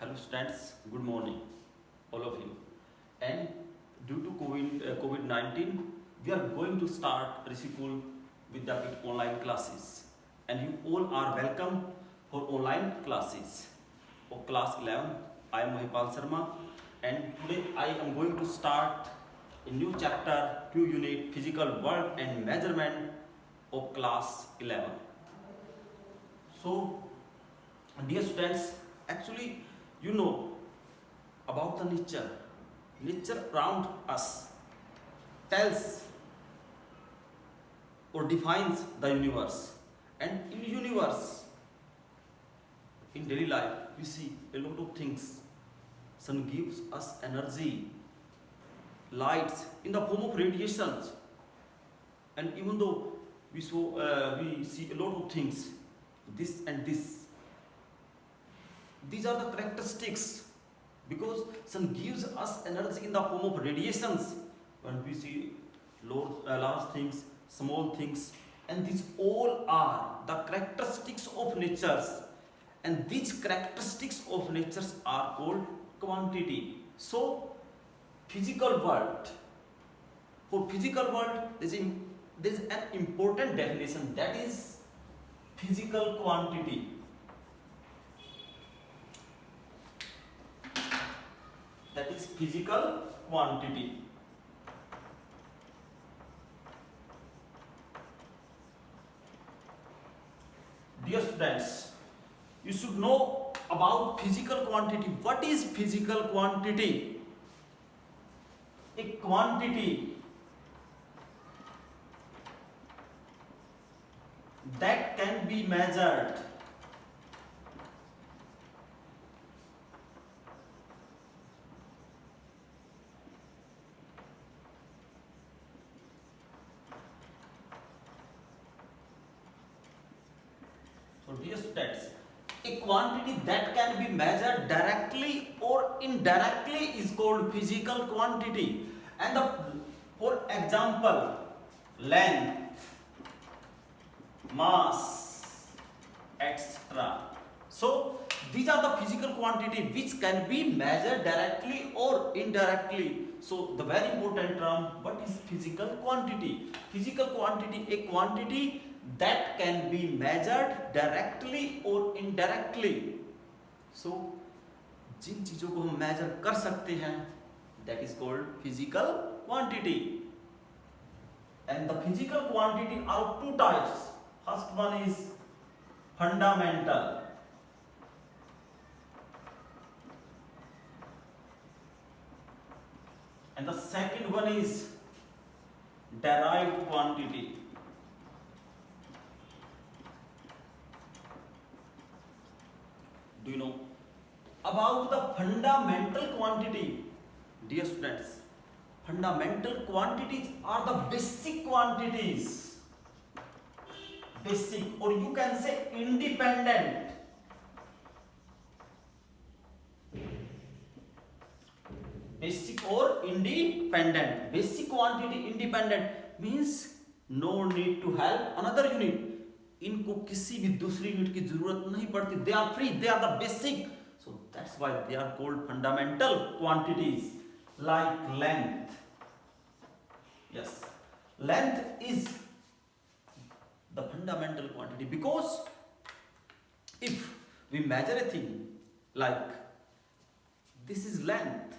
Hello students, good morning, all of you. And due to COVID-19, we are going to start Risipul Vidyapit online classes. And you all are welcome for online classes. For class 11, I am Mahipal Sharma. And today I am going to start a new chapter, 2 unit, Physical World and Measurement of class 11. So, dear students, actually you know about the nature around us tells or defines the universe, and in universe, in daily life, we see a lot of things. Sun gives us energy, lights in the form of radiations, and even though we see a lot of things, this and this, these are the characteristics, because sun gives us energy in the form of radiations. When we see large things, small things, and these all are the characteristics of natures, and these characteristics of natures are called quantity. So physical world, for physical world there is an important definition, that is physical quantity. That is physical quantity. Dear students, you should know about physical quantity. What is physical quantity? A quantity that can be measured. So dear students, a quantity that can be measured directly or indirectly is called physical quantity. And for example, length, mass, etc. So these are the physical quantity which can be measured directly or indirectly. So the very important term, what is physical quantity? Physical quantity, a quantity that can be measured directly or indirectly. So जिन चीजों को हम measure कर सकते हैं, that is called physical quantity. And the physical quantity are of two types. First one is fundamental. And the second one is derived quantity. Do you know about the fundamental quantity? Dear students, fundamental quantities are the basic quantities. Basic, or you can say independent. Basic or independent. Basic quantity independent means no need to help another unit. इनको किसी भी दूसरी unit की जरूरत नहीं पड़ती. They are free. They are the basic. So that's why they are called fundamental quantities. Like length. Yes, length is the fundamental quantity, because if we measure a thing like this is length,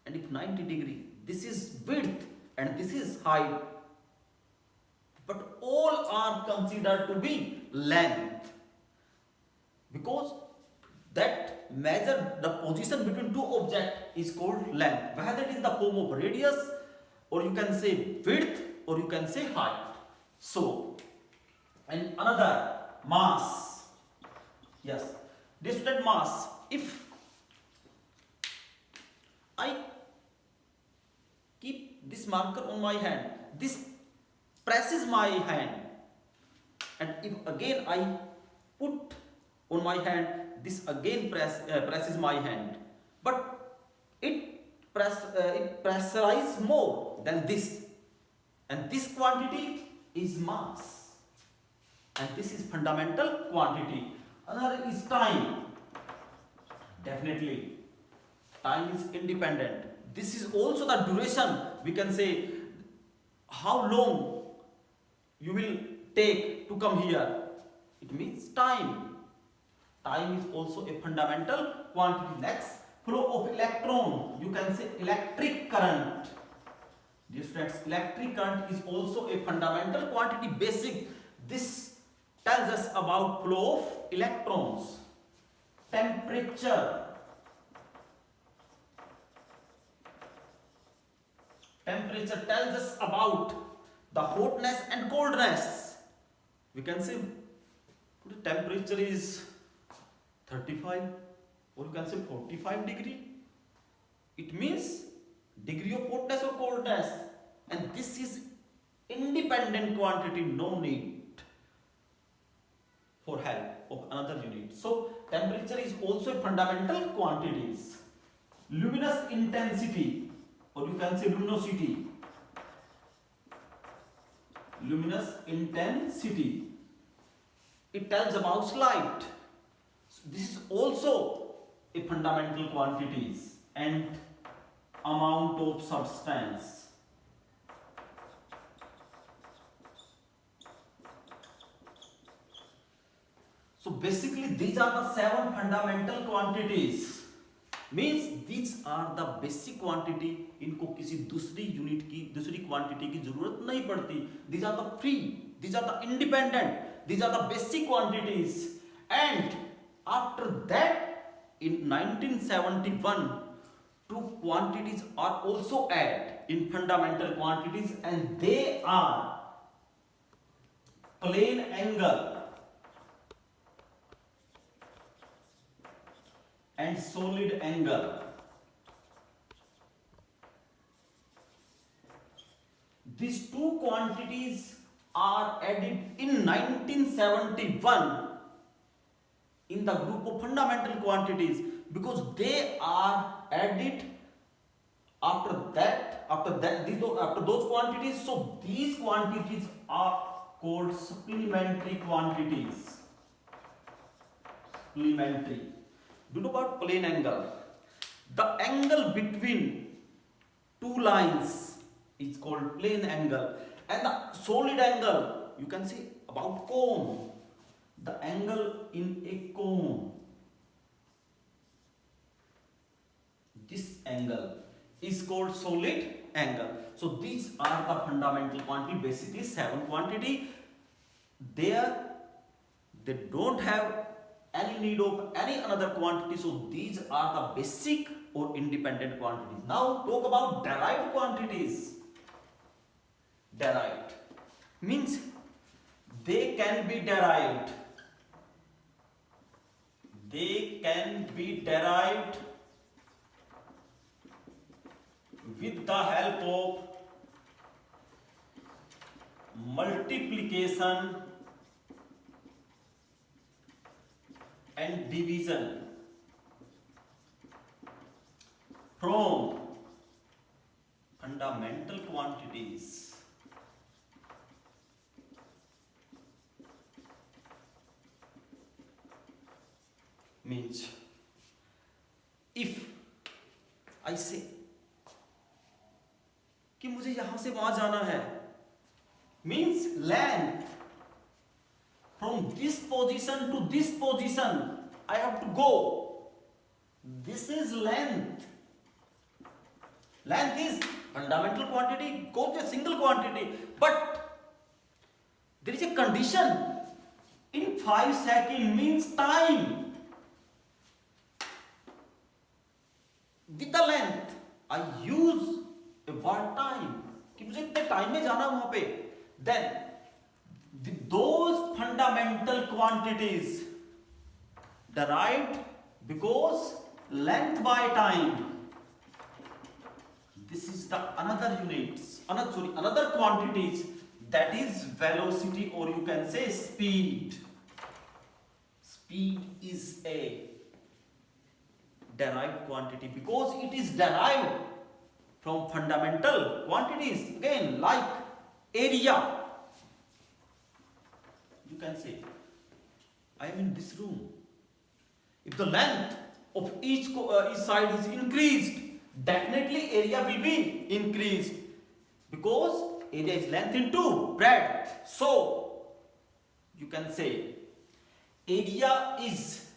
and if 90 degree, this is width and this is height, but all are considered to be length, because that measure the position between two objects is called length, whether it is the form of radius, or you can say width, or you can say height. So, and another, mass. Yes, distant mass. If I keep this marker on my hand, this presses my hand, and if again I put on my hand, this again presses my hand, but it pressurizes more than this, and this quantity is mass, and this is fundamental quantity. Another is time. Definitely, time is independent. This is also the duration. We can say how long you will take to come here. It means time. Time is also a fundamental quantity. Next, flow of electron. You can say electric current. Dear students, electric current is also a fundamental quantity, basic. This tells us about flow of electrons. Temperature. Temperature tells us about the hotness and coldness. We can say the temperature is 35 or you can say 45 degree. It means degree of hotness or coldness, and this is independent quantity, no need for help of another unit. So temperature is also a fundamental quantities. Luminous intensity or you can say luminosity. Luminous intensity, it tells about light. So this is also a fundamental quantities. And amount of substance. So basically these are the 7 fundamental quantities. Means these are the basic quantity. इनको किसी दूसरी unit की दूसरी quantity की जरूरत नहीं पड़ती. These are the free, these are the independent, these are the basic quantities. And after that, in 1971, 2 quantities are also added in fundamental quantities, and they are plane angle and solid angle. These 2 quantities are added in 1971 in the group of fundamental quantities, because they are added after those quantities. So these quantities are called supplementary quantities. Supplementary. Do you know about plane angle? The angle between 2 lines is called plane angle, and the solid angle, you can say about cone. The angle in a cone, this angle is called solid angle. So these are the fundamental quantity, basically 7 quantity. They don't have any need of any another quantity. So these are the basic or independent quantities. Now talk about derived quantities. Derived means they can be derived. They can be derived with the help of multiplication and division from fundamental quantities. Means if I say कि मुझे यहां से वहां जाना है, means length from this position to this position I have to go. This is length. Length is fundamental quantity, goes to a single quantity, but there is a condition. In 5 seconds means time. With the length I use a word time कि मुझे इतने time में जाना वहां पे. Then those fundamental quantities derived because length by time. This is the another quantities, that is velocity, or you can say speed. Speed is a derived quantity because it is derived from fundamental quantities. Again, like area. You can say, I am in this room. If the length of each side is increased, definitely area will be increased, because area is length into breadth. So you can say area is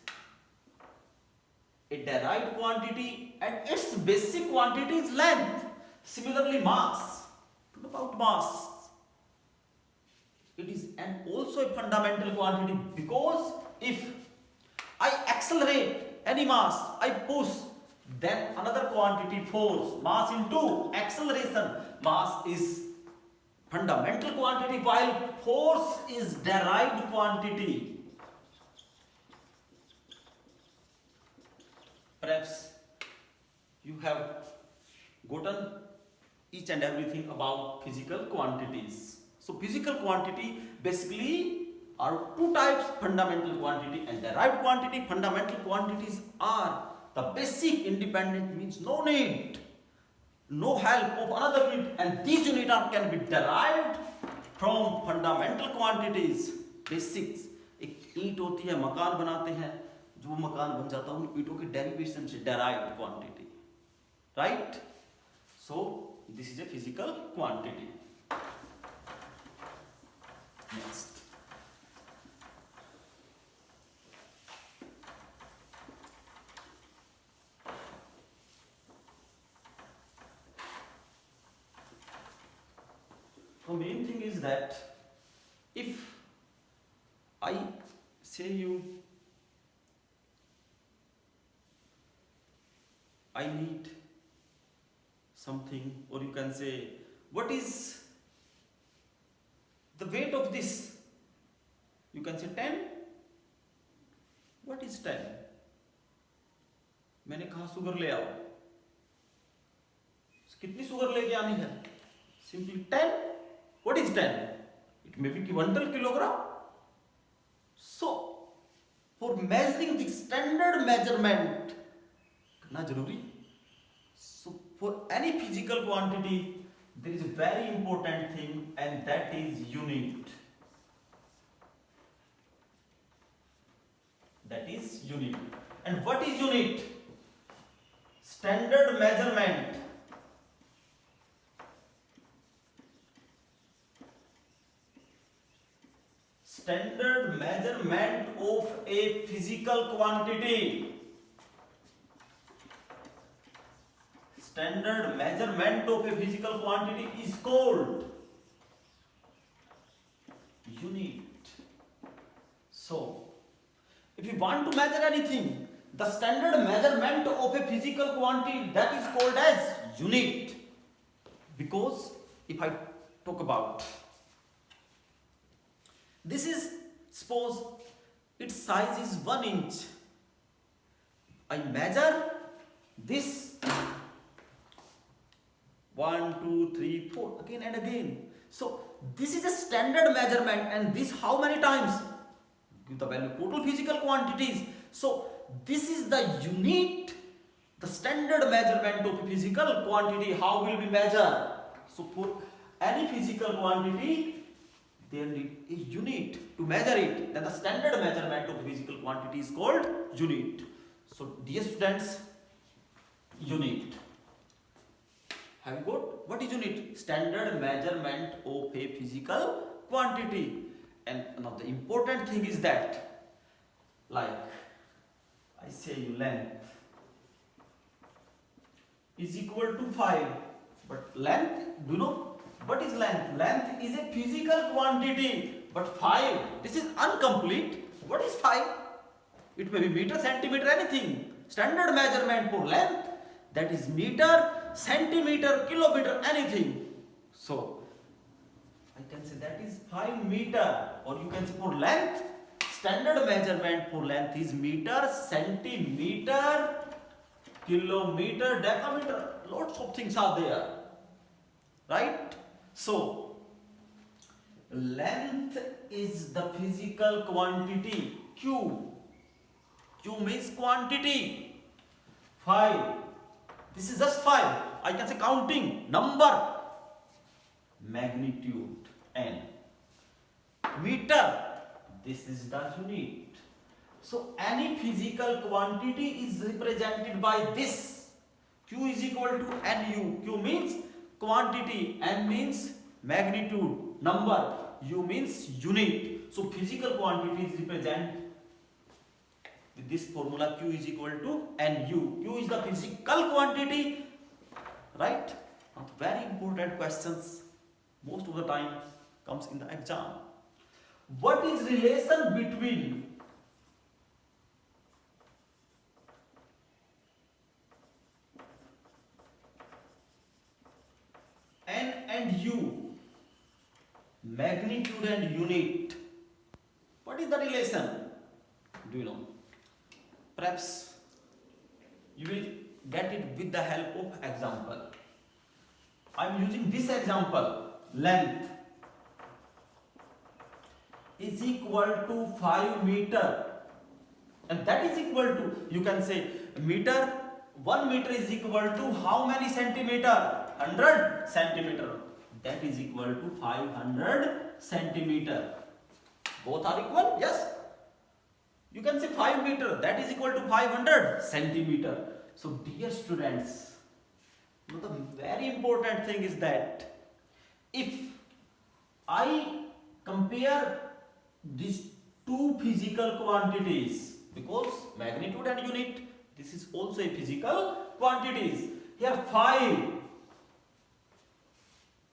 a derived quantity and its basic quantity is length. Similarly, mass. What about mass? It is also a fundamental quantity, because if I accelerate any mass, I push, then another quantity, force, mass into acceleration. Mass is fundamental quantity while force is derived quantity. Perhaps you have gotten each and everything about physical quantities. So physical quantity basically are two types, fundamental quantity and derived quantity. Fundamental quantities are the basic, independent, means no need, no help of another unit, and these units can be derived from fundamental quantities. Basics, एक ईंट होती है, मकान बनाते हैं, जो मकान बन जाता है उन ईंटों के डेरिवेशन से, derived quantity, right? So this is a physical quantity. Next. The main thing is that if I say you, I need something, or you can say, what is the weight of this? You can say 10. What is 10? मैंने कहा sugar ले आओ, कितनी sugar लेके आनी है? Simply 10. What is 10? It may be quintal, kilogram. So for measuring the standard measurement करना जरूरी. So for any physical quantity there is a very important thing, and that is unit. That is unit. And what is unit? Standard measurement. Standard measurement of a physical quantity. Standard measurement of a physical quantity is called unit. So, if you want to measure anything, the standard measurement of a physical quantity, that is called as unit. Because if I talk about this, is suppose its size is 1 inch. I measure this 1, 2, 3, 4 again and again. So this is a standard measurement, and this how many times? Give the value total physical quantities. So this is the unit, the standard measurement of physical quantity. How will we measure? So for any physical quantity, there need a unit to measure it. Then the standard measurement of physical quantity is called unit. So dear students, unit. Have you got what is unit? Standard measurement of a physical quantity. And another important thing is that, like I say you, length is equal to 5, but length, do you know what is length? Length is a physical quantity, but 5, this is incomplete. What is 5? It may be meter, centimeter, anything. Standard measurement for length, that is meter, centimeter, kilometer, anything. So I can say that is 5 meter, or you can say for length, standard measurement for length is meter, centimeter, kilometer, decameter. Lots of things are there, right? So length is the physical quantity. Q means quantity. 5. This is just 5. I can say counting, number. Magnitude, N. Meter, this is the unit. So any physical quantity is represented by this. Q is equal to Nu. Q means quantity, N means magnitude, number, U means unit. So physical quantity is represented with this formula. Q is equal to Nu. Q is the physical quantity, right? Very important questions. Most of the time comes in the exam. What is relation between N and U, magnitude and unit? What is the relation? Do you know? Perhaps you will get it with the help of example. I am using this example. Length is equal to 5 meter, and that is equal to, you can say, meter, 1 meter is equal to how many centimeter? 100 centimeter. That is equal to 500 centimeter. Both are equal? Yes. You can say 5 meter, that is equal to 500 centimeter. So dear students, the very important thing is that if I compare these two physical quantities, because magnitude and unit, this is also a physical quantities. Here 5,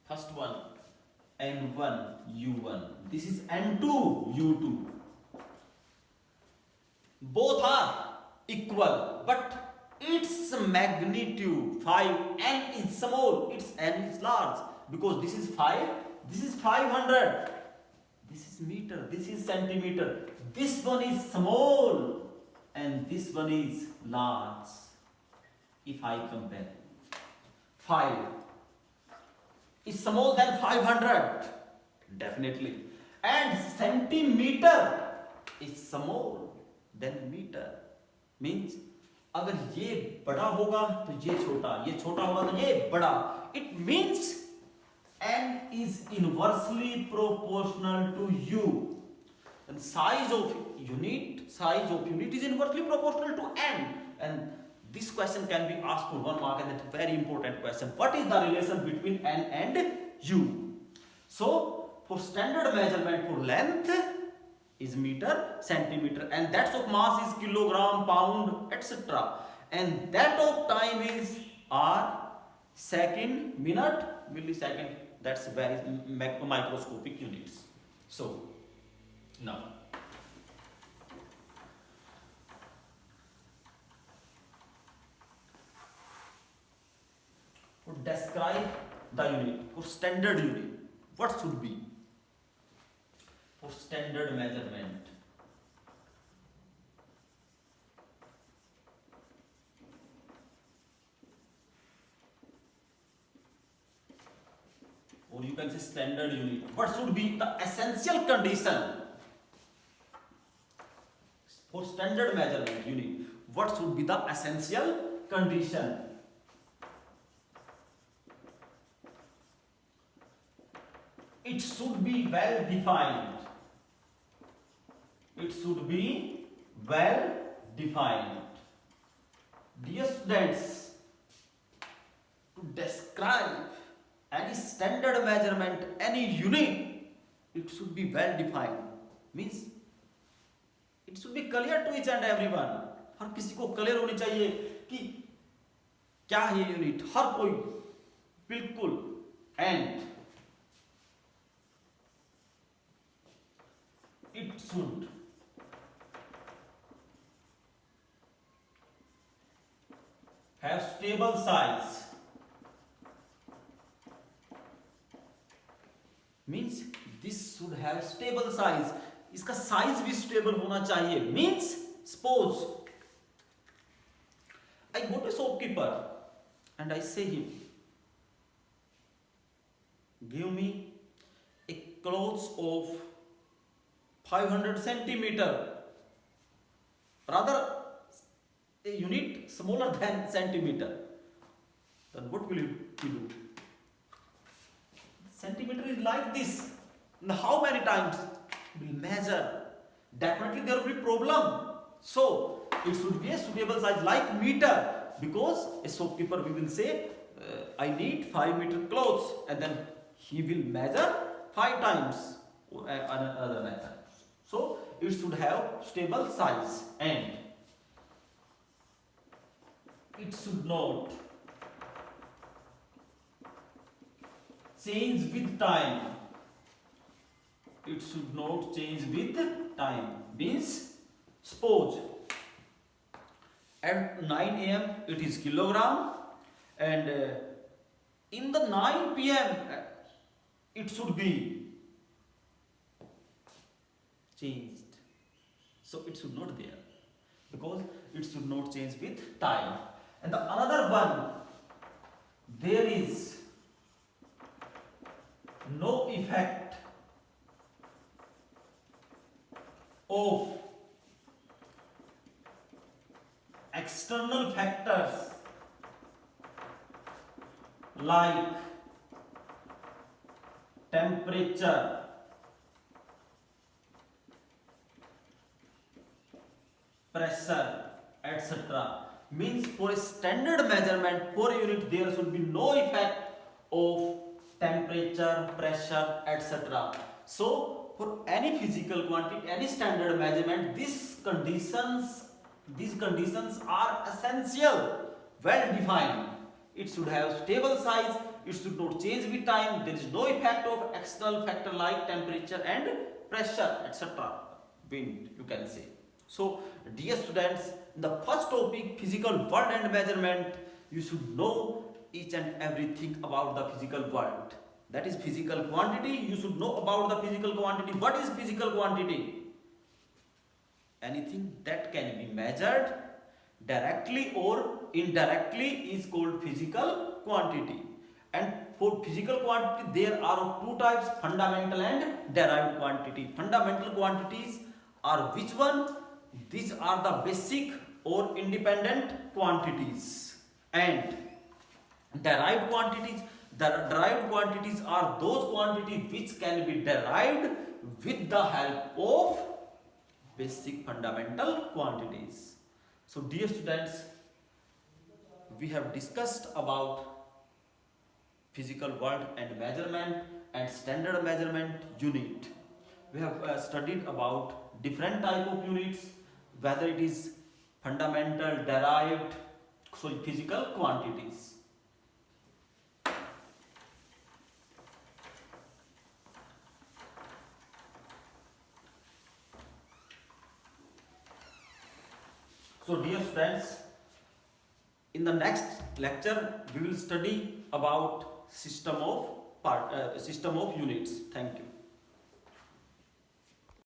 first one, N1, U1. This is N2, U2. Both are equal, but its magnitude 5, N is small, its N is large, because this is 5, this is 500, this is meter, this is centimeter. This one is small and this one is large. If I compare, 5 is small than 500, definitely, and centimeter is small than meter. Means अगर ये बड़ा होगा तो ये छोटा होगा तो ये बड़ा. It means N is inversely proportional to U. And size of unit is inversely proportional to N. And this question can be asked for 1 mark, and that's a very important question. What is the relation between N and U? So for standard measurement for length is meter, centimeter, and that of mass is kilogram, pound, etc. And that of time is R, second, minute, millisecond. That's very microscopic units. So now to describe the unit, for standard unit, what should be? For standard measurement, or you can say standard unit, what should be the essential condition for standard measurement unit? What should be the essential condition? It should be well defined. It should be well defined. Dear students, to describe any standard measurement, any unit, it should be well defined. Means it should be clear to each and everyone. हर किसी को clear होनी चाहिए कि क्या है unit, हर कोई बिल्कुल. And it should have stable size. Means this should have stable size. इसका size भी stable होना चाहिए. Means suppose I go to shopkeeper and I say him, give me a clothes of 500 centimeter, rather a unit smaller than centimeter. Then what will you do? Centimeter is like this. Now how many times will measure? Definitely there will be problem. So it should be a suitable size like meter, because a shopkeeper we will say I need 5 meter clothes, and then he will measure 5 times another method. So it should have stable size, and it should not change with time. It should not change with time. Means, suppose at 9 a.m. it is kilogram, and in the 9 p.m. It should be changed. So it should not there, because it should not change with time. And the another one, there is no effect of external factors like temperature, pressure, etc. Means, for a standard measurement for a unit there should be no effect of temperature, pressure, etc. So for any physical quantity, any standard measurement, these conditions are essential, well defined. It should have stable size, it should not change with time, there is no effect of external factor like temperature and pressure, etc. Wind, you can say. So dear students, in the first topic, physical world and measurement, you should know each and everything about the physical world. That is physical quantity. You should know about the physical quantity. What is physical quantity? Anything that can be measured directly or indirectly is called physical quantity. And for physical quantity there are two types: fundamental and derived quantity. Fundamental quantities are which one? These are the basic or independent quantities. And derived quantities, the derived quantities are those quantities which can be derived with the help of basic fundamental quantities. So dear students, we have discussed about physical world and measurement and standard measurement unit. We have studied about different type of units, whether it is fundamental, derived, physical quantities. So dear students, in the next lecture we will study about system of units. Thank you.